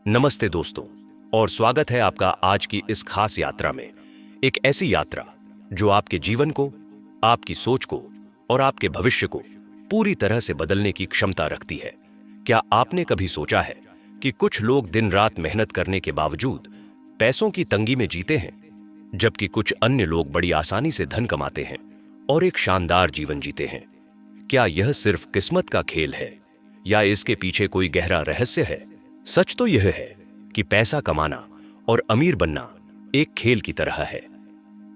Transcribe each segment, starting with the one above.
नमस्ते दोस्तों, और स्वागत है आपका आज की इस खास यात्रा में। एक ऐसी यात्रा जो आपके जीवन को, आपकी सोच को और आपके भविष्य को पूरी तरह से बदलने की क्षमता रखती है। क्या आपने कभी सोचा है कि कुछ लोग दिन रात मेहनत करने के बावजूद पैसों की तंगी में जीते हैं, जबकि कुछ अन्य लोग बड़ी आसानी से धन कमाते हैं और एक शानदार जीवन जीते हैं? क्या यह सिर्फ किस्मत का खेल है या इसके पीछे कोई गहरा रहस्य है? सच तो यह है कि पैसा कमाना और अमीर बनना एक खेल की तरह है,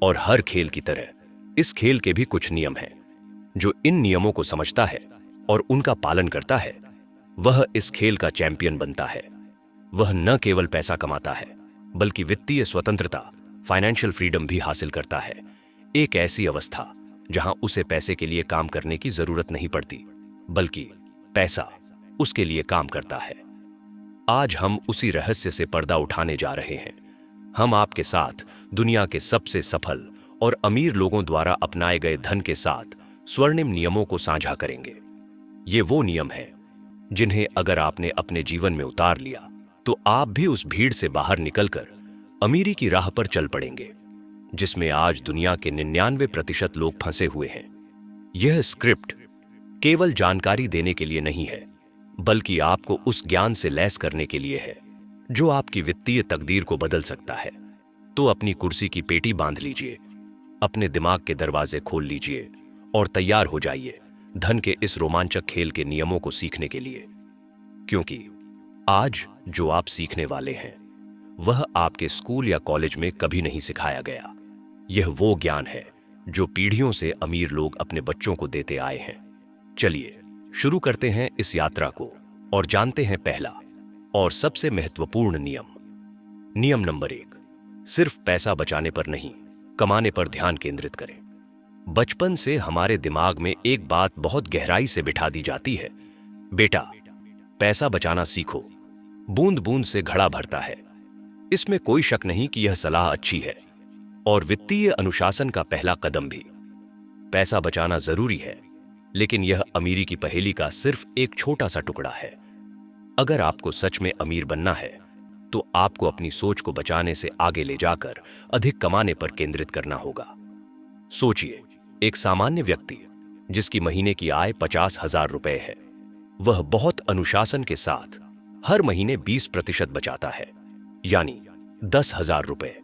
और हर खेल की तरह इस खेल के भी कुछ नियम हैं। जो इन नियमों को समझता है और उनका पालन करता है, वह इस खेल का चैंपियन बनता है। वह न केवल पैसा कमाता है, बल्कि वित्तीय स्वतंत्रता, फाइनेंशियल फ्रीडम भी हासिल करता है। एक ऐसी अवस्था जहां उसे पैसे के लिए काम करने की जरूरत नहीं पड़ती, बल्कि पैसा उसके लिए काम करता है। आज हम उसी रहस्य से पर्दा उठाने जा रहे हैं। हम आपके साथ दुनिया के सबसे सफल और अमीर लोगों द्वारा अपनाए गए धन के साथ स्वर्णिम नियमों को साझा करेंगे। ये वो नियम हैं जिन्हें अगर आपने अपने जीवन में उतार लिया, तो आप भी उस भीड़ से बाहर निकलकर अमीरी की राह पर चल पड़ेंगे, जिसमें आज दुनिया के 99% लोग फंसे हुए हैं। यह स्क्रिप्ट केवल जानकारी देने के लिए नहीं है, बल्कि आपको उस ज्ञान से लैस करने के लिए है जो आपकी वित्तीय तकदीर को बदल सकता है। तो अपनी कुर्सी की पेटी बांध लीजिए, अपने दिमाग के दरवाजे खोल लीजिए और तैयार हो जाइए धन के इस रोमांचक खेल के नियमों को सीखने के लिए। क्योंकि आज जो आप सीखने वाले हैं, वह आपके स्कूल या कॉलेज में कभी नहीं सिखाया गया। यह वो ज्ञान है जो पीढ़ियों से अमीर लोग अपने बच्चों को देते आए हैं। चलिए शुरू करते हैं इस यात्रा को और जानते हैं पहला और सबसे महत्वपूर्ण नियम। नियम नंबर 1, सिर्फ पैसा बचाने पर नहीं, कमाने पर ध्यान केंद्रित करें। बचपन से हमारे दिमाग में एक बात बहुत गहराई से बिठा दी जाती है, बेटा पैसा बचाना सीखो, बूंद बूंद से घड़ा भरता है। इसमें कोई शक नहीं कि यह सलाह अच्छी है और वित्तीय अनुशासन का पहला कदम भी। पैसा बचाना जरूरी है, लेकिन यह अमीरी की पहेली का सिर्फ एक छोटा सा टुकड़ा है। अगर आपको सच में अमीर बनना है, तो आपको अपनी सोच को बचाने से आगे ले जाकर अधिक कमाने पर केंद्रित करना होगा। सोचिए, एक सामान्य व्यक्ति जिसकी महीने की आय 50,000 रुपए है, वह बहुत अनुशासन के साथ हर महीने 20% बचाता है, यानी 10,000 रुपए।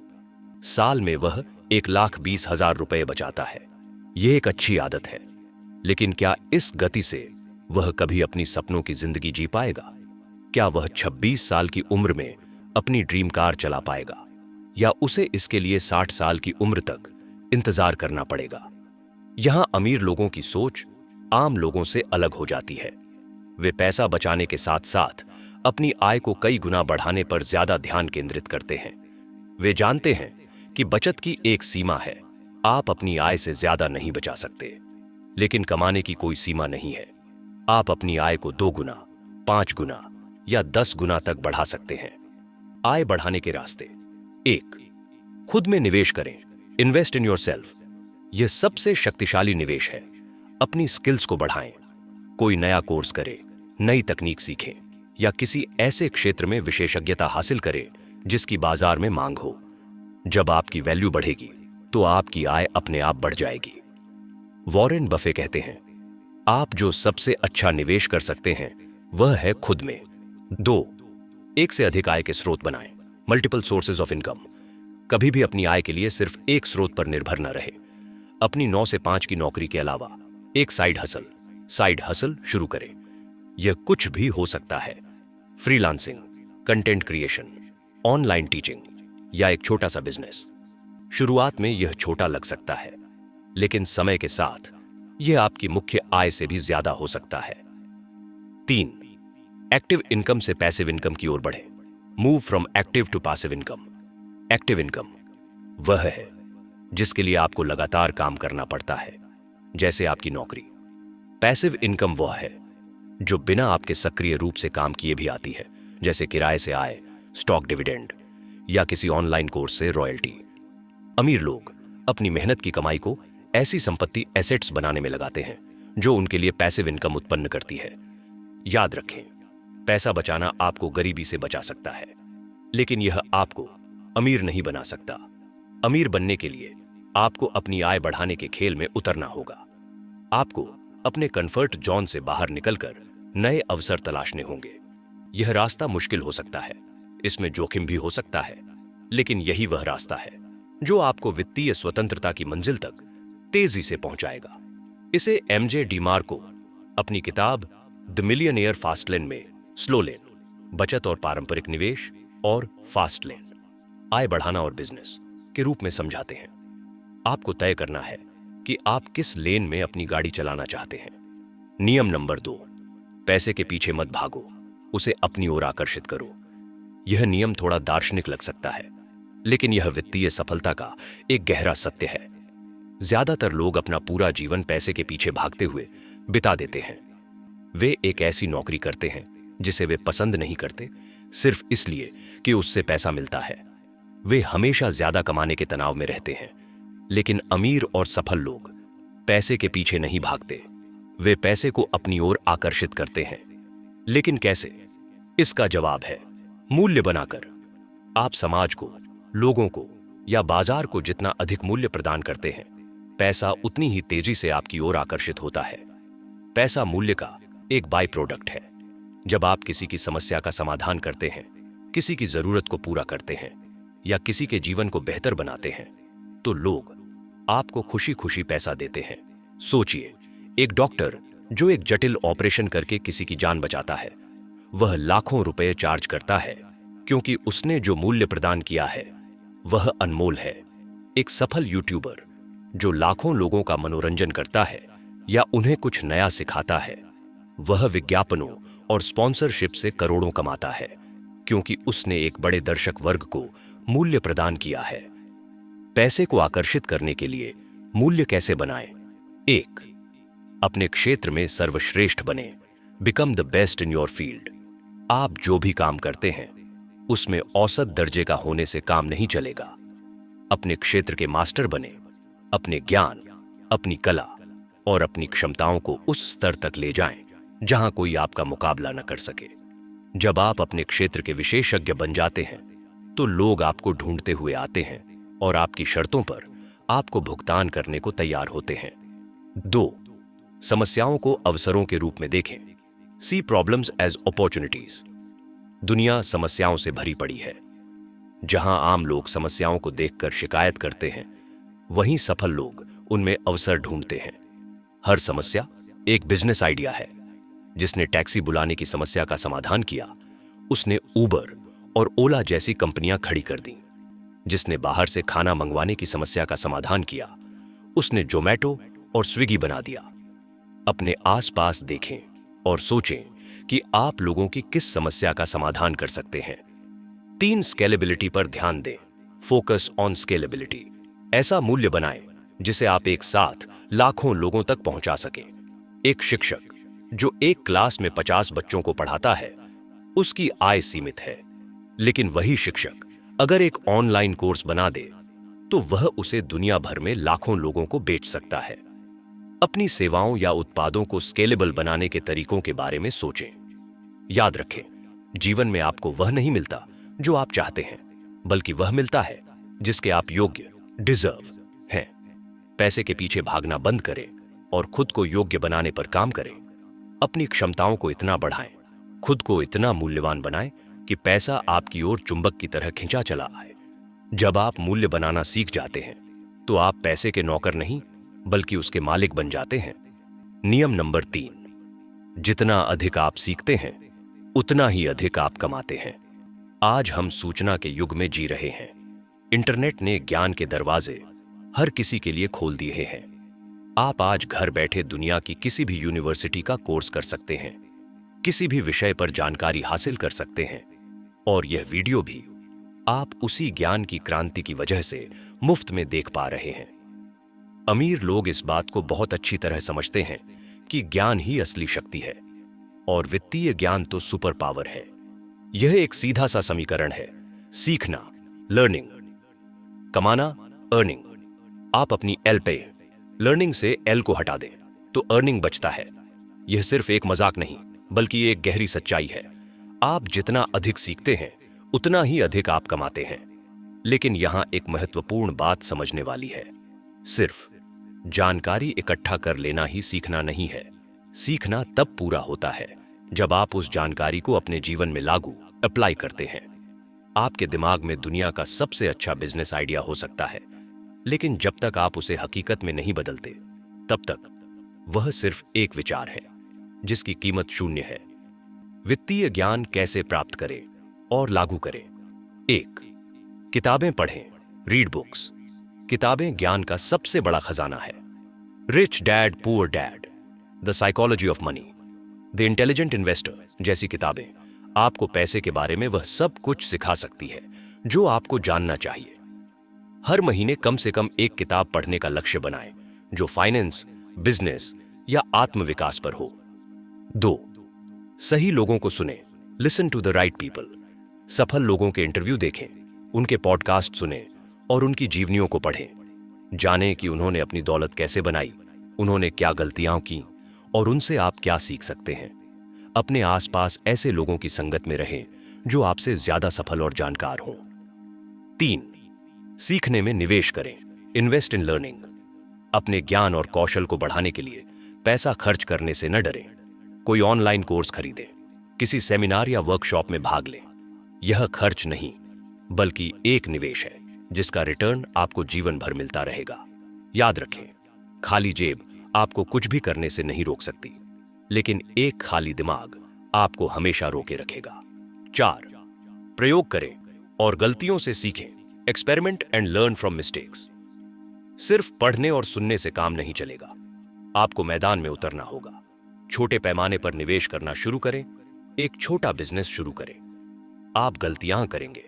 साल में वह 1,20,000 रुपए बचाता है। यह एक अच्छी आदत है, लेकिन क्या इस गति से वह कभी अपनी सपनों की जिंदगी जी पाएगा? क्या वह 26 साल की उम्र में अपनी ड्रीम कार चला पाएगा, या उसे इसके लिए 60 साल की उम्र तक इंतजार करना पड़ेगा? यहां अमीर लोगों की सोच आम लोगों से अलग हो जाती है। वे पैसा बचाने के साथ साथ अपनी आय को कई गुना बढ़ाने पर ज्यादा ध्यान केंद्रित करते हैं। वे जानते हैं कि बचत की एक सीमा है, आप अपनी आय से ज्यादा नहीं बचा सकते, लेकिन कमाने की कोई सीमा नहीं है। आप अपनी आय को 2 गुना, 5 गुना या 10 गुना तक बढ़ा सकते हैं। आय बढ़ाने के रास्ते: 1, खुद में निवेश करें। Invest in yourself. यह सबसे शक्तिशाली निवेश है। अपनी स्किल्स को बढ़ाएं। कोई नया कोर्स करें, नई तकनीक सीखें, या किसी ऐसे क्षेत्र में विशेषज्ञता हासिल करें जिसकी बाजार में मांग हो। जब आपकी वैल्यू बढ़ेगी, तो आपकी आय अपने आप बढ़ जाएगी। वॉरेन बफे कहते हैं, आप जो सबसे अच्छा निवेश कर सकते हैं, वह है खुद में। 2, एक से अधिक आय के स्रोत बनाएं। Multiple sources of income. कभी भी अपनी आय के लिए सिर्फ एक स्रोत पर निर्भर न रहे। अपनी 9 से 5 की नौकरी के अलावा एक साइड हसल शुरू करें। यह कुछ भी हो सकता है: freelancing, content creation, online teaching, या एक छोटा सा बिजनेस। शुरुआत में यह छोटा लग सकता है, लेकिन समय के साथ यह आपकी मुख्य आय से भी ज्यादा हो सकता है। 3, एक्टिव इनकम से पैसिव इनकम की ओर बढ़े। Move from active to passive income. Active income वह है जिसके लिए आपको लगातार काम करना पड़ता है, जैसे आपकी नौकरी। पैसिव इनकम वह है जो बिना आपके सक्रिय रूप से काम किए भी आती है, जैसे किराए से आय, स्टॉक डिविडेंड, या किसी ऑनलाइन कोर्स से रॉयल्टी। अमीर लोग अपनी मेहनत की कमाई को ऐसी संपत्ति, एसेट्स बनाने में लगाते हैं जो उनके लिए पैसिव इनकम उत्पन्न करती है। याद रखें, पैसा बचाना आपको गरीबी से बचा सकता है, लेकिन यह आपको अमीर नहीं बना सकता। अमीर बनने के लिए आपको अपनी आय बढ़ाने के खेल में उतरना होगा। आपको अपने कंफर्ट जोन से बाहर निकलकर नए अवसर तलाशने होंगे। यह रास्ता मुश्किल हो सकता है, इसमें जोखिम भी हो सकता है, लेकिन यही वह रास्ता है जो आपको वित्तीय स्वतंत्रता की मंजिल तक तेजी से पहुंचाएगा। इसे एमजे डीमार्को अपनी किताब द मिलियनेयर फास्ट लेन में स्लो लेन, बचत और पारंपरिक निवेश, और फास्ट लेन, आय बढ़ाना और बिजनेस के रूप में समझाते हैं। आपको तय करना है कि आप किस लेन में अपनी गाड़ी चलाना चाहते हैं। नियम नंबर 2, पैसे के पीछे मत भागो, उसे अपनी ओर आकर्षित करो। यह नियम थोड़ा दार्शनिक लग सकता है, लेकिन यह वित्तीय सफलता का एक गहरा सत्य है। ज्यादातर लोग अपना पूरा जीवन पैसे के पीछे भागते हुए बिता देते हैं। वे एक ऐसी नौकरी करते हैं जिसे वे पसंद नहीं करते, सिर्फ इसलिए कि उससे पैसा मिलता है। वे हमेशा ज्यादा कमाने के तनाव में रहते हैं। लेकिन अमीर और सफल लोग पैसे के पीछे नहीं भागते, वे पैसे को अपनी ओर आकर्षित करते हैं। लेकिन कैसे? इसका जवाब है मूल्य बनाकर। आप समाज को, लोगों को या बाजार को जितना अधिक मूल्य प्रदान करते हैं, पैसा उतनी ही तेजी से आपकी ओर आकर्षित होता है। पैसा मूल्य का एक बाय प्रोडक्ट है। जब आप किसी की समस्या का समाधान करते हैं, किसी की जरूरत को पूरा करते हैं या किसी के जीवन को बेहतर बनाते हैं, तो लोग आपको खुशी खुशी पैसा देते हैं। सोचिए, एक डॉक्टर जो एक जटिल ऑपरेशन करके किसी की जान बचाता है, वह लाखों रुपए चार्ज करता है, क्योंकि उसने जो मूल्य प्रदान किया है वह अनमोल है। एक सफल यूट्यूबर जो लाखों लोगों का मनोरंजन करता है या उन्हें कुछ नया सिखाता है, वह विज्ञापनों और स्पॉन्सरशिप से करोड़ों कमाता है, क्योंकि उसने एक बड़े दर्शक वर्ग को मूल्य प्रदान किया है। पैसे को आकर्षित करने के लिए मूल्य कैसे बनाएं? 1, अपने क्षेत्र में सर्वश्रेष्ठ बने। Become the best in your field. आप जो भी काम करते हैं उसमें औसत दर्जे का होने से काम नहीं चलेगा। अपने क्षेत्र के मास्टर बने। अपने ज्ञान, अपनी कला और अपनी क्षमताओं को उस स्तर तक ले जाएं जहां कोई आपका मुकाबला न कर सके। जब आप अपने क्षेत्र के विशेषज्ञ बन जाते हैं तो लोग आपको ढूंढते हुए आते हैं और आपकी शर्तों पर आपको भुगतान करने को तैयार होते हैं। 2, समस्याओं को अवसरों के रूप में देखें। सी प्रॉब्लम्स एज अपॉर्चुनिटीज। दुनिया समस्याओं से भरी पड़ी है। जहां आम लोग समस्याओं को देखकर शिकायत करते हैं, वहीं सफल लोग उनमें अवसर ढूंढते हैं। हर समस्या एक बिजनेस आइडिया है। जिसने टैक्सी बुलाने की समस्या का समाधान किया, उसने उबर और ओला जैसी कंपनियां खड़ी कर दी। जिसने बाहर से खाना मंगवाने की समस्या का समाधान किया, उसने जोमैटो और स्विगी बना दिया। अपने आसपास देखें और सोचें कि आप लोगों की किस समस्या का समाधान कर सकते हैं। 3, स्केलेबिलिटी पर ध्यान दें। Focus on scalability. ऐसा मूल्य बनाएं जिसे आप एक साथ लाखों लोगों तक पहुंचा सकें। एक शिक्षक जो एक क्लास में 50 बच्चों को पढ़ाता है, उसकी आय सीमित है। लेकिन वही शिक्षक अगर एक ऑनलाइन कोर्स बना दे तो वह उसे दुनिया भर में लाखों लोगों को बेच सकता है। अपनी सेवाओं या उत्पादों को स्केलेबल बनाने के तरीकों के बारे में सोचें। याद रखें, जीवन में आपको वह नहीं मिलता जो आप चाहते हैं, बल्कि वह मिलता है जिसके आप योग्य, डिजर्व हैं। पैसे के पीछे भागना बंद करें और खुद को योग्य बनाने पर काम करें। अपनी क्षमताओं को इतना बढ़ाएं, खुद को इतना मूल्यवान बनाएं कि पैसा आपकी ओर चुंबक की तरह खिंचा चला आए। जब आप मूल्य बनाना सीख जाते हैं तो आप पैसे के नौकर नहीं बल्कि उसके मालिक बन जाते हैं। नियम नंबर 3, जितना अधिक आप सीखते हैं उतना ही अधिक आप कमाते हैं। आज हम सूचना के युग में जी रहे हैं। इंटरनेट ने ज्ञान के दरवाजे हर किसी के लिए खोल दिए हैं। आप आज घर बैठे दुनिया की किसी भी यूनिवर्सिटी का कोर्स कर सकते हैं, किसी भी विषय पर जानकारी हासिल कर सकते हैं, और यह वीडियो भी आप उसी ज्ञान की क्रांति की वजह से मुफ्त में देख पा रहे हैं। अमीर लोग इस बात को बहुत अच्छी तरह समझते हैं कि ज्ञान ही असली शक्ति है और वित्तीय ज्ञान तो सुपर पावर है। यह एक सीधा सा समीकरण है, सीखना लर्निंग, कमाना अर्निंग। आप अपनी एल पे लर्निंग से एल को हटा दें तो अर्निंग बचता है। यह सिर्फ एक मजाक नहीं बल्कि एक गहरी सच्चाई है। आप जितना अधिक सीखते हैं उतना ही अधिक आप कमाते हैं। लेकिन यहां एक महत्वपूर्ण बात समझने वाली है। सिर्फ जानकारी इकट्ठा कर लेना ही सीखना नहीं है। सीखना तब पूरा होता है जब आप उस जानकारी को अपने जीवन में लागू अप्लाई करते हैं। आपके दिमाग में दुनिया का सबसे अच्छा बिजनेस आइडिया हो सकता है, लेकिन जब तक आप उसे हकीकत में नहीं बदलते, तब तक वह सिर्फ एक विचार है जिसकी कीमत शून्य है। वित्तीय ज्ञान कैसे प्राप्त करें और लागू करें? 1. किताबें पढ़ें। Read books. किताबें ज्ञान का सबसे बड़ा खजाना है। Rich dad poor dad, the psychology of money, the intelligent investor जैसी किताबें आपको पैसे के बारे में वह सब कुछ सिखा सकती है जो आपको जानना चाहिए। हर महीने कम से कम एक किताब पढ़ने का लक्ष्य बनाएं जो फाइनेंस, बिजनेस या आत्मविकास पर हो। 2. सही लोगों को सुने। Listen to the right people. सफल लोगों के इंटरव्यू देखें, उनके पॉडकास्ट सुने और उनकी जीवनियों को पढ़ें। जानें कि उन्होंने अपनी दौलत कैसे बनाई, उन्होंने क्या गलतियां की और उनसे आप क्या सीख सकते हैं। अपने आसपास ऐसे लोगों की संगत में रहें जो आपसे ज्यादा सफल और जानकार हों। 3. सीखने में निवेश करें। Invest in learning. अपने ज्ञान और कौशल को बढ़ाने के लिए पैसा खर्च करने से न डरें। कोई ऑनलाइन कोर्स खरीदें, किसी सेमिनार या वर्कशॉप में भाग लें। यह खर्च नहीं, बल्कि एक निवेश है जिसका रिटर्न आपको जीवन भर मिलता रहेगा। याद रखें, खाली जेब आपको कुछ भी करने से नहीं रोक सकती, लेकिन एक खाली दिमाग आपको हमेशा रोके रखेगा। 4. प्रयोग करें और गलतियों से सीखें। Experiment and learn from mistakes. सिर्फ पढ़ने और सुनने से काम नहीं चलेगा, आपको मैदान में उतरना होगा। छोटे पैमाने पर निवेश करना शुरू करें। एक छोटा बिजनेस शुरू करें। आप गलतियां करेंगे,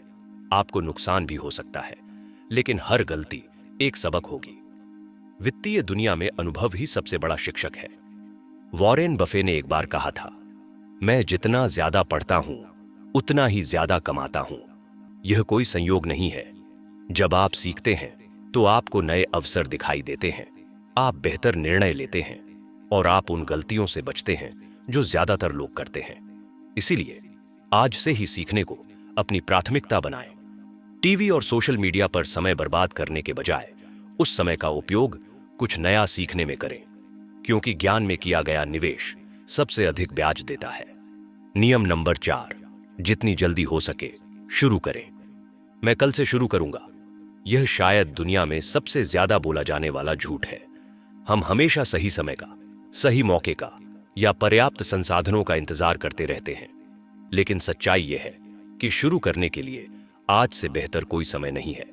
आपको नुकसान भी हो सकता है, लेकिन हर गलती एक सबक होगी। वित्तीय दुनिया में अनुभव ही सबसे बड़ा शिक्षक है। वॉरेन बफे ने एक बार कहा था, मैं जितना ज्यादा पढ़ता हूं उतना ही ज्यादा कमाता हूं। यह कोई संयोग नहीं है। जब आप सीखते हैं तो आपको नए अवसर दिखाई देते हैं, आप बेहतर निर्णय लेते हैं और आप उन गलतियों से बचते हैं जो ज्यादातर लोग करते हैं। इसीलिए आज से ही सीखने को अपनी प्राथमिकता बनाएं। टीवी और सोशल मीडिया पर समय बर्बाद करने के बजाय उस समय का उपयोग कुछ नया सीखने में करें, क्योंकि ज्ञान में किया गया निवेश सबसे अधिक ब्याज देता है। नियम नंबर 4, जितनी जल्दी हो सके शुरू करें। मैं कल से शुरू करूंगा। यह शायद दुनिया में सबसे ज्यादा बोला जाने वाला झूठ है। हम हमेशा सही समय का, सही मौके का या पर्याप्त संसाधनों का इंतजार करते रहते हैं, लेकिन सच्चाई यह है कि शुरू करने के लिए आज से बेहतर कोई समय नहीं है।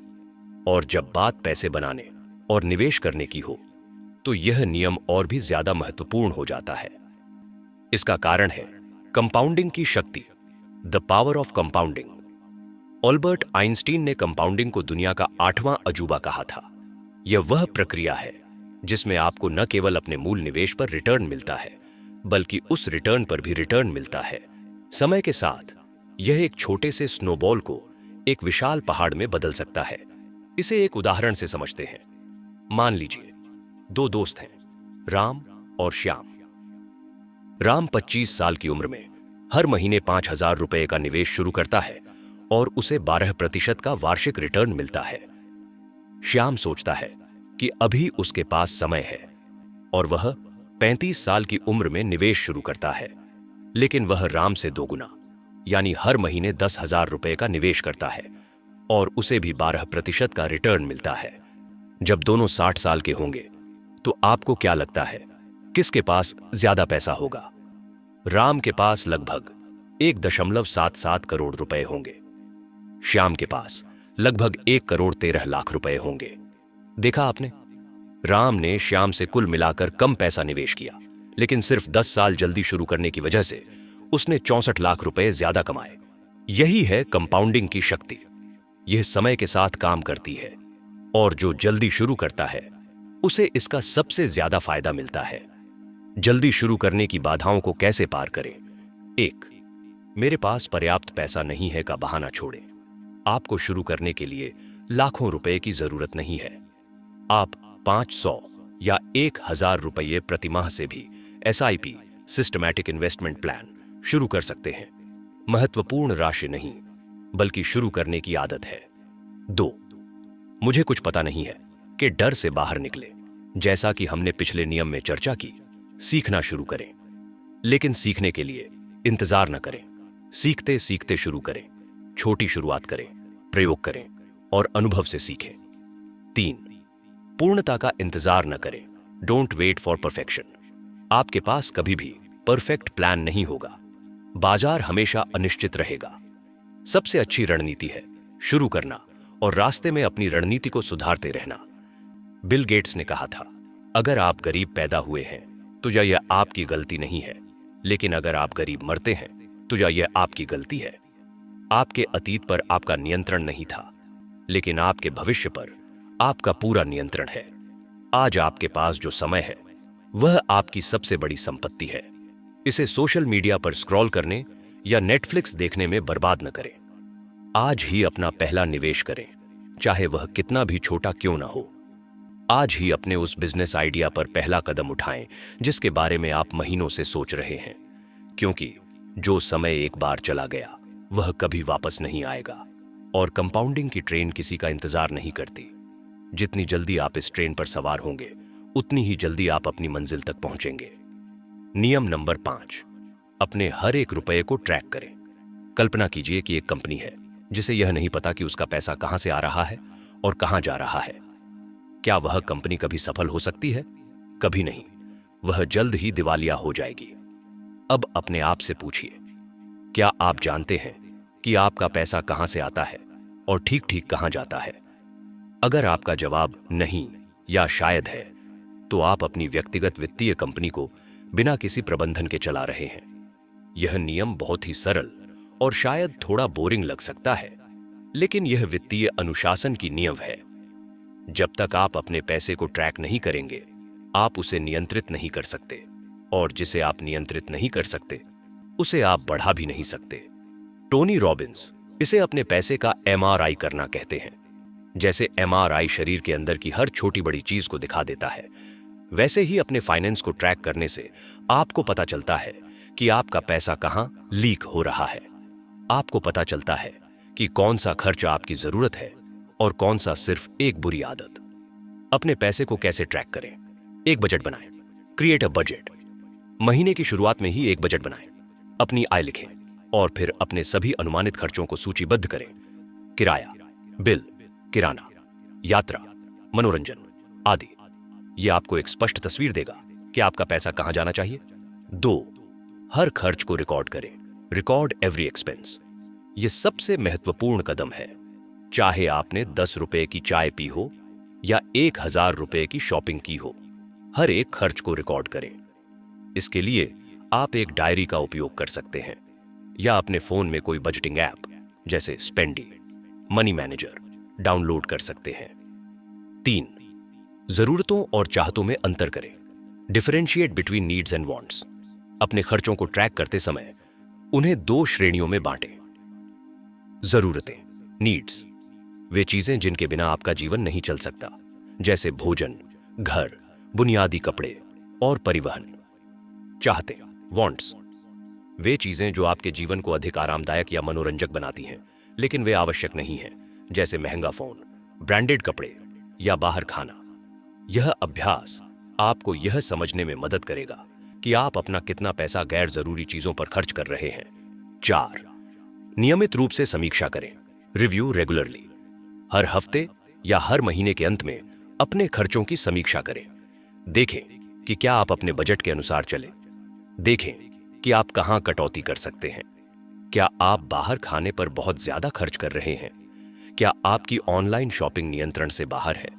और जब बात पैसे बनाने और निवेश करने की हो, तो यह नियम और भी ज्यादा महत्वपूर्ण हो जाता है। इसका कारण है कंपाउंडिंग की शक्ति, the power of compounding. Albert Einstein ने कंपाउंडिंग को दुनिया का 8वां अजूबा कहा था। यह वह प्रक्रिया है जिसमें आपको न केवल अपने मूल निवेश पर रिटर्न मिलता है, बल्कि उस रिटर्न पर भी रिटर्न मिलता है। समय के साथ यह एक छोटे से स्नोबॉल को एक विशाल पहाड़ में बदल सकता है। इसे एक उदाहरण से समझते हैं। मान लीजिए 2 दोस्त हैं, राम और श्याम। राम 25 साल की उम्र में हर महीने 5,000 रुपए का निवेश शुरू करता है और उसे 12% का वार्षिक रिटर्न मिलता है। श्याम सोचता है कि अभी उसके पास समय है और वह 35 साल की उम्र में निवेश शुरू करता है, लेकिन वह राम से 2 गुना यानी हर महीने 10,000 रुपए का निवेश करता है और उसे भी 12% का रिटर्न मिलता है। जब दोनों 60 साल के होंगे तो आपको क्या लगता है, किसके पास ज्यादा पैसा होगा? राम के पास लगभग 1.77 करोड़ रुपए होंगे। श्याम के पास लगभग 1 करोड़ 13 लाख रुपए होंगे। देखा आपने, राम ने श्याम से कुल मिलाकर कम पैसा निवेश किया, लेकिन सिर्फ 10 साल जल्दी शुरू करने की वजह से उसने 64 लाख रुपए ज्यादा कमाए। यही है कंपाउंडिंग की शक्ति। यह समय के साथ काम करती है और जो जल्दी शुरू करता है उसे इसका सबसे ज्यादा फायदा मिलता है। जल्दी शुरू करने की बाधाओं को कैसे पार करें? 1. मेरे पास पर्याप्त पैसा नहीं है का बहाना छोड़ें। आपको शुरू करने के लिए लाखों रुपए की जरूरत नहीं है। आप 500 या 1,000 रुपये प्रति माह से भी SIP, सिस्टमैटिक इन्वेस्टमेंट प्लान, शुरू कर सकते हैं। महत्वपूर्ण राशि नहीं, बल्कि शुरू करने की आदत है। 2. मुझे कुछ पता नहीं है कि डर से बाहर निकले। जैसा कि हमने पिछले नियम में चर्चा की, सीखना शुरू करें, लेकिन सीखने के लिए इंतजार न करें। सीखते सीखते शुरू करें, छोटी शुरुआत करें, प्रयोग करें और अनुभव से सीखें। 3. पूर्णता का इंतजार न करें। Don't wait for perfection. आपके पास कभी भी परफेक्ट प्लान नहीं होगा। बाजार हमेशा अनिश्चित रहेगा। सबसे अच्छी रणनीति है शुरू करना और रास्ते में अपनी रणनीति को सुधारते रहना। बिल गेट्स ने कहा था, अगर आप गरीब पैदा हुए हैं तो या यह आपकी गलती नहीं है, लेकिन अगर आप गरीब मरते हैं तो या यह आपकी गलती है। आपके अतीत पर आपका नियंत्रण नहीं था, लेकिन आपके भविष्य पर आपका पूरा नियंत्रण है। आज आपके पास जो समय है वह आपकी सबसे बड़ी संपत्ति है। इसे सोशल मीडिया पर स्क्रॉल करने या नेटफ्लिक्स देखने में बर्बाद न करें। आज ही अपना पहला निवेश करें, चाहे वह कितना भी छोटा क्यों ना हो। आज ही अपने उस बिजनेस आइडिया पर पहला कदम उठाएं जिसके बारे में आप महीनों से सोच रहे हैं, क्योंकि जो समय एक बार चला गया वह कभी वापस नहीं आएगा और कंपाउंडिंग की ट्रेन किसी का इंतजार नहीं करती। जितनी जल्दी आप इस ट्रेन पर सवार होंगे, उतनी ही जल्दी आप अपनी मंजिल तक पहुंचेंगे। नियम नंबर 5, अपने हर एक रुपये को ट्रैक करें। कल्पना कीजिए कि एक कंपनी है जिसे यह नहीं पता कि उसका पैसा कहां से आ रहा है और कहां जा रहा है। क्या वह कंपनी कभी सफल हो सकती है? कभी नहीं। वह जल्द ही दिवालिया हो जाएगी। अब अपने आप से पूछिए, क्या आप जानते हैं कि आपका पैसा कहां से आता है और ठीक ठीक कहां जाता है? अगर आपका जवाब नहीं या शायद है, तो आप अपनी व्यक्तिगत वित्तीय कंपनी को बिना किसी प्रबंधन के चला रहे हैं। यह नियम बहुत ही सरल और शायद थोड़ा बोरिंग लग सकता है, लेकिन यह वित्तीय अनुशासन की नींव है। जब तक आप अपने पैसे को ट्रैक नहीं करेंगे, आप उसे नियंत्रित नहीं कर सकते, और जिसे आप नियंत्रित नहीं कर सकते, उसे आप बढ़ा भी नहीं सकते। टोनी रॉबिन्स इसे अपने पैसे का MRI करना कहते हैं। जैसे MRI शरीर के अंदर की हर छोटी बड़ी चीज को दिखा देता है, वैसे ही अपने फाइनेंस को ट्रैक करने से आपको पता चलता है कि आपका पैसा कहां लीक हो रहा है। आपको पता चलता है कि कौन सा खर्च आपकी जरूरत है और कौन सा सिर्फ एक बुरी आदत। अपने पैसे को कैसे ट्रैक करें? एक बजट बनाएं। Create a budget. महीने की शुरुआत में ही एक बजट बनाएं। अपनी आय लिखें और फिर अपने सभी अनुमानित खर्चों को सूचीबद्ध करें। किराया, बिल, किराना, यात्रा, मनोरंजन आदि। यह आपको एक स्पष्ट तस्वीर देगा कि आपका पैसा कहां जाना चाहिए। 2. हर खर्च को रिकॉर्ड करें। Record every expense. यह सबसे महत्वपूर्ण कदम है। चाहे आपने 10 रुपए की चाय पी हो या 1000 रुपए की शॉपिंग की हो, हर एक खर्च को रिकॉर्ड करें। इसके लिए आप एक डायरी का उपयोग कर सकते हैं या अपने फोन में कोई बजटिंग ऐप जैसे स्पेंडी, मनी मैनेजर डाउनलोड कर सकते हैं। 3. जरूरतों और चाहतों में अंतर करें। Differentiate between needs and wants. अपने खर्चों को ट्रैक करते समय उन्हें 2 श्रेणियों में बांटें। जरूरतें, नीड्स, वे चीजें जिनके बिना आपका जीवन नहीं चल सकता, जैसे भोजन, घर, बुनियादी कपड़े और परिवहन। चाहते, वांट्स, वे चीजें जो आपके जीवन को अधिक आरामदायक या मनोरंजक बनाती हैं, लेकिन वे आवश्यक नहीं हैं, जैसे महंगा फोन, ब्रांडेड कपड़े या बाहर खाना। यह अभ्यास आपको यह समझने में मदद करेगा कि आप अपना कितना पैसा गैर जरूरी चीजों पर खर्च कर रहे हैं। 4. नियमित रूप से समीक्षा करें। Review regularly. हर हफ्ते या हर महीने के अंत में अपने खर्चों की समीक्षा करें। देखें कि क्या आप अपने बजट के अनुसार चले। देखें कि आप कहां कटौती कर सकते हैं। क्या आप बाहर खाने पर बहुत ज्यादा खर्च कर रहे हैं? क्या आपकी ऑनलाइन शॉपिंग नियंत्रण से बाहर है?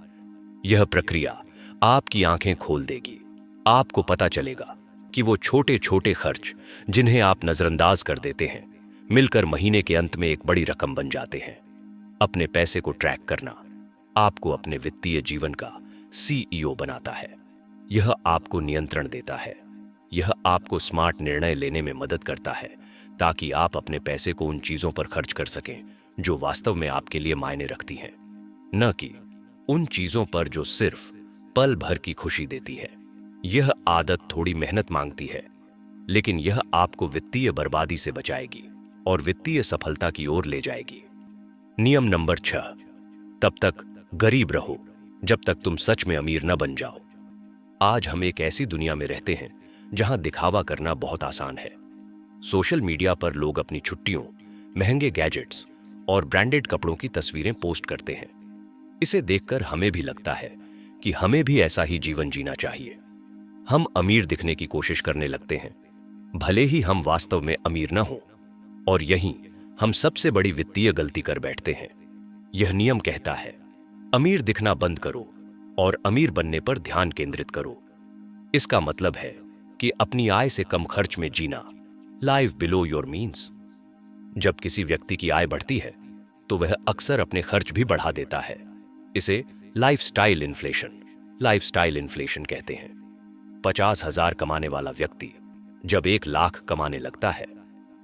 यह प्रक्रिया आपकी आंखें खोल देगी। आपको पता चलेगा कि वो छोटे छोटे खर्च जिन्हें आप नजरअंदाज कर देते हैं, मिलकर महीने के अंत में एक बड़ी रकम बन जाते हैं। अपने पैसे को ट्रैक करना आपको अपने वित्तीय जीवन का CEO बनाता है। यह आपको नियंत्रण देता है। यह आपको स्मार्ट निर्णय लेने में मदद करता है ताकि आप अपने पैसे को उन चीजों पर खर्च कर सकें जो वास्तव में आपके लिए मायने रखती हैं, न कि उन चीजों पर जो सिर्फ पल भर की खुशी देती है। यह आदत थोड़ी मेहनत मांगती है, लेकिन यह आपको वित्तीय बर्बादी से बचाएगी। और वित्तीय सफलता की ओर ले जाएगी। नियम नंबर 6, तब तक गरीब रहो जब तक तुम सच में अमीर न बन जाओ। आज हम एक ऐसी दुनिया में रहते हैं जहां दिखावा करना बहुत आसान है। सोशल मीडिया पर लोग अपनी छुट्टियों, महंगे गैजेट्स और ब्रांडेड कपड़ों की तस्वीरें पोस्ट करते हैं। इसे देखकर हमें भी लगता है कि हमें भी ऐसा ही जीवन जीना चाहिए। हम अमीर दिखने की कोशिश करने लगते हैं, भले ही हम वास्तव में अमीर न हों, और यहीं हम सबसे बड़ी वित्तीय गलती कर बैठते हैं। यह नियम कहता है, अमीर दिखना बंद करो और अमीर बनने पर ध्यान केंद्रित करो। इसका मतलब है कि अपनी आय से कम खर्च में जीना, लाइव बिलो योर मीन्स। जब किसी व्यक्ति की आय बढ़ती है तो वह अक्सर अपने खर्च भी बढ़ा देता है। इसे लाइफस्टाइल इन्फ्लेशन कहते हैं। 50,000 कमाने वाला व्यक्ति जब 1,00,000 कमाने लगता है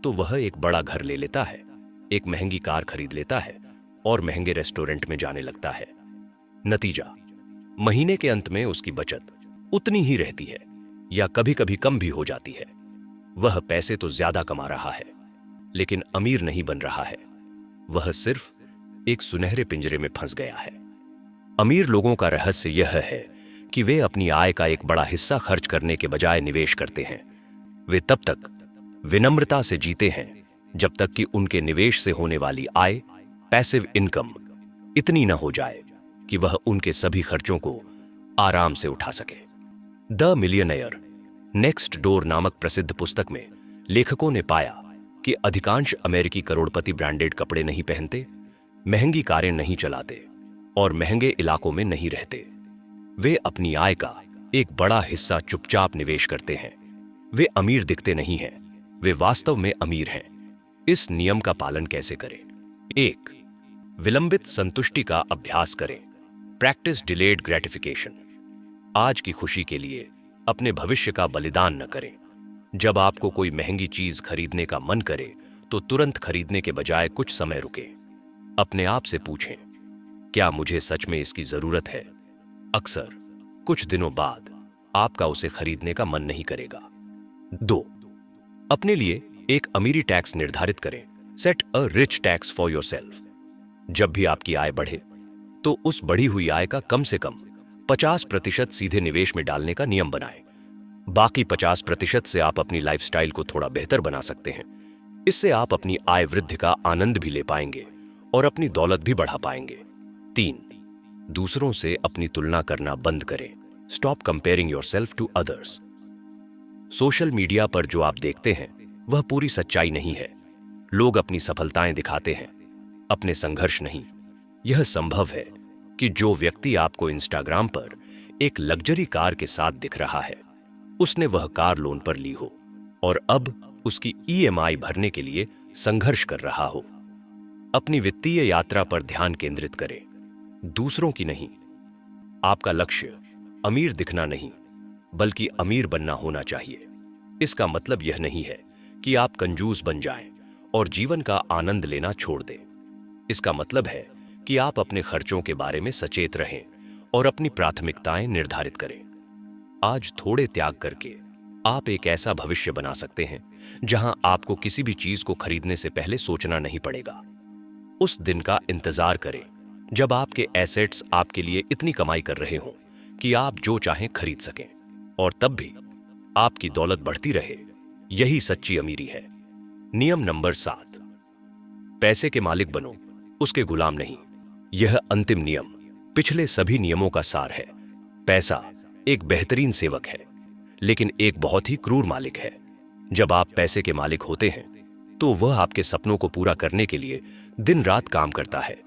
तो वह एक बड़ा घर ले लेता है, एक महंगी कार खरीद लेता है और महंगे रेस्टोरेंट में जाने लगता है। नतीजा, महीने के अंत में उसकी बचत उतनी ही रहती है या कभी कभी कम भी हो जाती है। वह पैसे तो ज्यादा कमा रहा है लेकिन अमीर नहीं बन रहा है। वह सिर्फ एक सुनहरे पिंजरे में फंस गया है। अमीर लोगों का रहस्य यह है कि वे अपनी आय का एक बड़ा हिस्सा खर्च करने के बजाय निवेश करते हैं। वे तब तक विनम्रता से जीते हैं जब तक कि उनके निवेश से होने वाली आय, पैसिव इनकम, इतनी न हो जाए कि वह उनके सभी खर्चों को आराम से उठा सके। द मिलियनेयर नेक्स्ट डोर नामक प्रसिद्ध पुस्तक में लेखकों ने पाया कि अधिकांश अमेरिकी करोड़पति ब्रांडेड कपड़े नहीं पहनते, महंगी कारें नहीं चलाते और महंगे इलाकों में नहीं रहते। वे अपनी आय का एक बड़ा हिस्सा चुपचाप निवेश करते हैं। वे अमीर दिखते नहीं हैं, वे वास्तव में अमीर हैं। इस नियम का पालन कैसे करें? 1. विलंबित संतुष्टि का अभ्यास करें। Practice delayed gratification. आज की खुशी के लिए अपने भविष्य का बलिदान न करें। जब आपको कोई महंगी चीज खरीदने का मन करे तो तुरंत खरीदने के बजाय कुछ समय रुके। अपने आप से पूछें, क्या मुझे सच में इसकी जरूरत है? अक्सर कुछ दिनों बाद आपका उसे खरीदने का मन नहीं करेगा। 2. अपने लिए एक अमीरी टैक्स निर्धारित करें। Set a rich tax for yourself. जब भी आपकी आय बढ़े तो उस बढ़ी हुई आय का कम से कम 50% सीधे निवेश में डालने का नियम बनाएं। बाकी 50% से आप अपनी लाइफस्टाइल को थोड़ा बेहतर बना सकते हैं। इससे आप अपनी आय वृद्धि का आनंद भी ले पाएंगे और अपनी दौलत भी बढ़ा पाएंगे। 3. दूसरों से अपनी तुलना करना बंद करें। Stop comparing yourself to others. Social media पर जो आप देखते हैं वह पूरी सच्चाई नहीं है। लोग अपनी सफलताएं दिखाते हैं, अपने संघर्ष नहीं। यह संभव है कि जो व्यक्ति आपको इंस्टाग्राम पर एक लग्जरी कार के साथ दिख रहा है, उसने वह कार लोन पर ली हो और अब उसकी ईएमआई भरने के लिए संघर्ष कर रहा हो। अपनी वित्तीय यात्रा पर ध्यान केंद्रित करें, दूसरों की नहीं। आपका लक्ष्य अमीर दिखना नहीं बल्कि अमीर बनना होना चाहिए। इसका मतलब यह नहीं है कि आप कंजूस बन जाएं और जीवन का आनंद लेना छोड़ दें। इसका मतलब है कि आप अपने खर्चों के बारे में सचेत रहें और अपनी प्राथमिकताएं निर्धारित करें। आज थोड़े त्याग करके आप एक ऐसा भविष्य बना सकते हैं जहां आपको किसी भी चीज को खरीदने से पहले सोचना नहीं पड़ेगा। उस दिन का इंतजार करें जब आपके एसेट्स आपके लिए इतनी कमाई कर रहे हों कि आप जो चाहें खरीद सकें, और तब भी आपकी दौलत बढ़ती रहे। यही सच्ची अमीरी है। नियम नंबर 7, पैसे के मालिक बनो, उसके गुलाम नहीं। यह अंतिम नियम पिछले सभी नियमों का सार है। पैसा एक बेहतरीन सेवक है लेकिन एक बहुत ही क्रूर मालिक है। जब आप पैसे के मालिक होते हैं तो वह आपके सपनों को पूरा करने के लिए दिन रात काम करता है,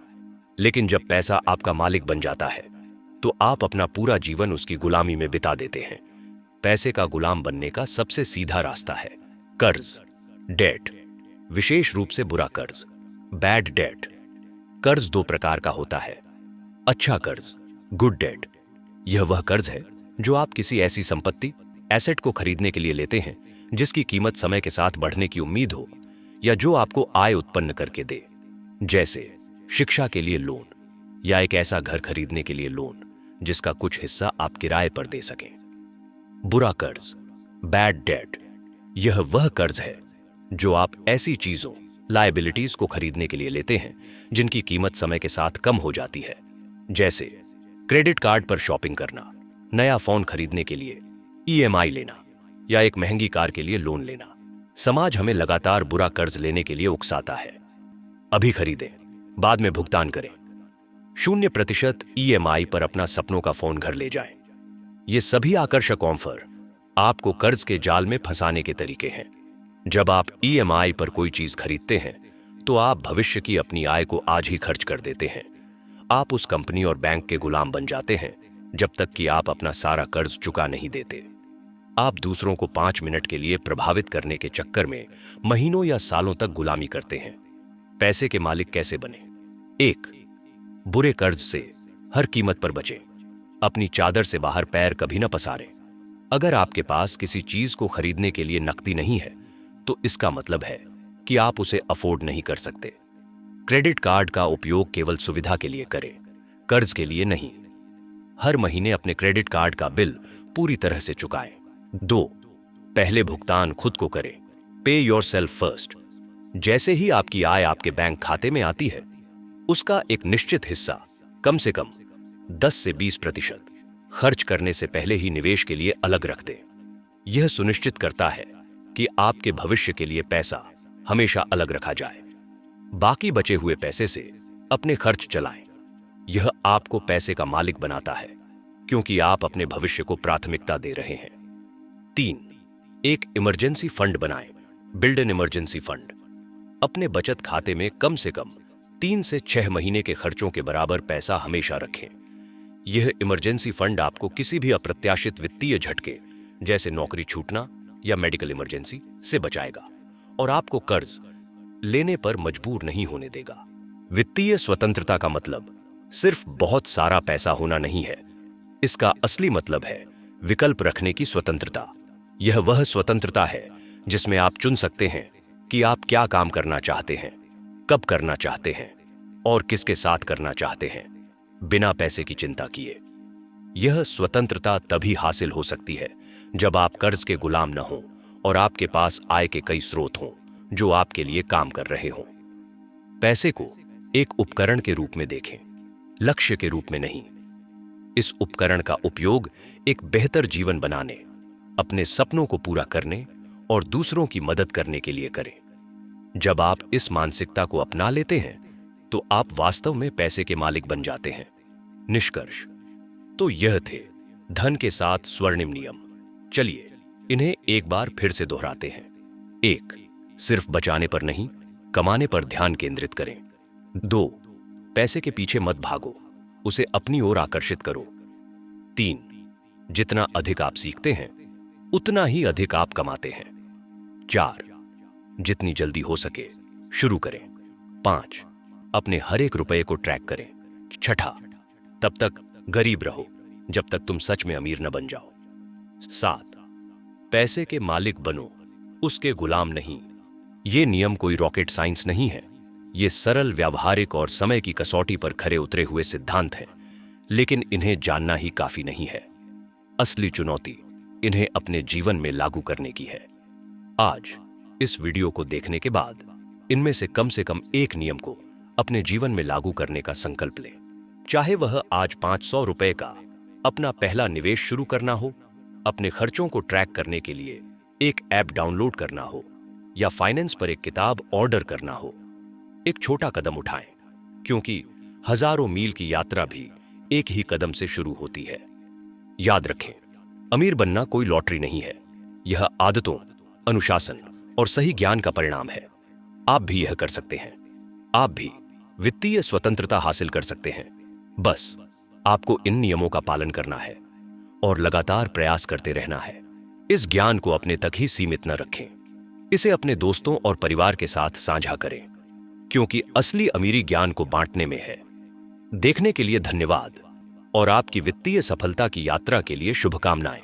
लेकिन जब पैसा आपका मालिक बन जाता है तो आप अपना पूरा जीवन उसकी गुलामी में बिता देते हैं। पैसे का गुलाम बनने का सबसे सीधा रास्ता है कर्ज, डेट, विशेष रूप से बुरा कर्ज, बैड डेट। कर्ज 2 प्रकार का होता है। अच्छा कर्ज, गुड डेट। यह वह कर्ज है जो आप किसी ऐसी संपत्ति, एसेट को खरीदने के लिए लेते हैं जिसकी कीमत समय के साथ बढ़ने की उम्मीद हो या जो आपको आय उत्पन्न करके दे, जैसे शिक्षा के लिए लोन या एक ऐसा घर खरीदने के लिए लोन जिसका कुछ हिस्सा आप किराए पर दे सकें। बुरा कर्ज, बैड डेट, यह वह कर्ज है जो आप ऐसी चीजों लायबिलिटीज को खरीदने के लिए लेते हैं जिनकी कीमत समय के साथ कम हो जाती है, जैसे क्रेडिट कार्ड पर शॉपिंग करना, नया फोन खरीदने के लिए ईएमआई लेना या एक महंगी कार के लिए लोन लेना। समाज हमें लगातार बुरा कर्ज लेने के लिए उकसाता है। अभी खरीदें, बाद में भुगतान करें, 0% ईएमआई पर अपना सपनों का फोन घर ले जाएं। ये सभी आकर्षक ऑफर आपको कर्ज के जाल में फंसाने के तरीके हैं। जब आप ईएमआई पर कोई चीज खरीदते हैं तो आप भविष्य की अपनी आय को आज ही खर्च कर देते हैं। आप उस कंपनी और बैंक के गुलाम बन जाते हैं जब तक कि आप अपना सारा कर्ज चुका नहीं देते। आप दूसरों को 5 मिनट के लिए प्रभावित करने के चक्कर में महीनों या सालों तक गुलामी करते हैं। पैसे के मालिक कैसे बने? 1. बुरे कर्ज से हर कीमत पर बचें। अपनी चादर से बाहर पैर कभी न पसारें। अगर आपके पास किसी चीज को खरीदने के लिए नकदी नहीं है तो इसका मतलब है कि आप उसे अफोर्ड नहीं कर सकते। क्रेडिट कार्ड का उपयोग केवल सुविधा के लिए करें, कर्ज के लिए नहीं। हर महीने अपने क्रेडिट कार्ड का बिल पूरी तरह से चुकाएं। 2. पहले भुगतान खुद को करें। पे योरसेल्फ फर्स्ट। जैसे ही आपकी आय आपके बैंक खाते में आती है, उसका एक निश्चित हिस्सा, कम से कम 10 से 20% खर्च करने से पहले ही निवेश के लिए अलग रख दें। यह सुनिश्चित करता है कि आपके भविष्य के लिए पैसा हमेशा अलग रखा जाए। बाकी बचे हुए पैसे से अपने खर्च चलाएं। यह आपको पैसे का मालिक बनाता है क्योंकि आप अपने भविष्य को प्राथमिकता दे रहे हैं। 3. एक इमरजेंसी फंड बनाएं। Build an emergency fund. अपने बचत खाते में कम से कम 3 से 6 महीने के खर्चों के बराबर पैसा हमेशा रखें। यह इमरजेंसी फंड आपको किसी भी अप्रत्याशित वित्तीय झटके जैसे नौकरी छूटना या मेडिकल इमरजेंसी से बचाएगा और आपको कर्ज लेने पर मजबूर नहीं होने देगा। वित्तीय स्वतंत्रता का मतलब सिर्फ बहुत सारा पैसा होना नहीं है। इसका असली मतलब है विकल्प रखने की स्वतंत्रता। यह वह स्वतंत्रता है जिसमें आप चुन सकते हैं कि आप क्या काम करना चाहते हैं, कब करना चाहते हैं और किसके साथ करना चाहते हैं, बिना पैसे की चिंता किए। यह स्वतंत्रता तभी हासिल हो सकती है जब आप कर्ज के गुलाम न हों और आपके पास आय के कई स्रोत हों जो आपके लिए काम कर रहे हों। पैसे को एक उपकरण के रूप में देखें, लक्ष्य के रूप में नहीं। इस उपकरण का उपयोग एक बेहतर जीवन बनाने, अपने सपनों को पूरा करने और दूसरों की मदद करने के लिए करें। जब आप इस मानसिकता को अपना लेते हैं तो आप वास्तव में पैसे के मालिक बन जाते हैं। निष्कर्ष तो यह थे धन के साथ स्वर्णिम नियम। चलिए इन्हें एक बार फिर से दोहराते हैं। 1. सिर्फ बचाने पर नहीं, कमाने पर ध्यान केंद्रित करें। 2. पैसे के पीछे मत भागो, उसे अपनी ओर आकर्षित करो। 3. जितना अधिक आप सीखते हैं उतना ही अधिक आप कमाते हैं। 4. जितनी जल्दी हो सके शुरू करें। 5. अपने हर एक रुपये को ट्रैक करें। 6. तब तक गरीब रहो जब तक तुम सच में अमीर न बन जाओ। 7. पैसे के मालिक बनो, उसके गुलाम नहीं। ये नियम कोई रॉकेट साइंस नहीं है। ये सरल, व्यावहारिक और समय की कसौटी पर खरे उतरे हुए सिद्धांत हैं, लेकिन इन्हें जानना ही काफी नहीं है। असली चुनौती इन्हें अपने जीवन में लागू करने की है। आज इस वीडियो को देखने के बाद इनमें से कम एक नियम को अपने जीवन में लागू करने का संकल्प लें। चाहे वह आज 500 रुपए का अपना पहला निवेश शुरू करना हो, अपने खर्चों को ट्रैक करने के लिए एक ऐप डाउनलोड करना हो या फाइनेंस पर एक किताब ऑर्डर करना हो। एक छोटा कदम उठाएं, क्योंकि हजारों मील की यात्रा भी एक ही कदम से शुरू होती है। याद रखें, अमीर बनना कोई लॉटरी नहीं है। यह आदतों, अनुशासन और सही ज्ञान का परिणाम है। आप भी यह कर सकते हैं। आप भी वित्तीय स्वतंत्रता हासिल कर सकते हैं। बस आपको इन नियमों का पालन करना है और लगातार प्रयास करते रहना है। इस ज्ञान को अपने तक ही सीमित न रखें। इसे अपने दोस्तों और परिवार के साथ साझा करें, क्योंकि असली अमीरी ज्ञान को बांटने में है। देखने के लिए धन्यवाद और आपकी वित्तीय सफलता की यात्रा के लिए शुभकामनाएं।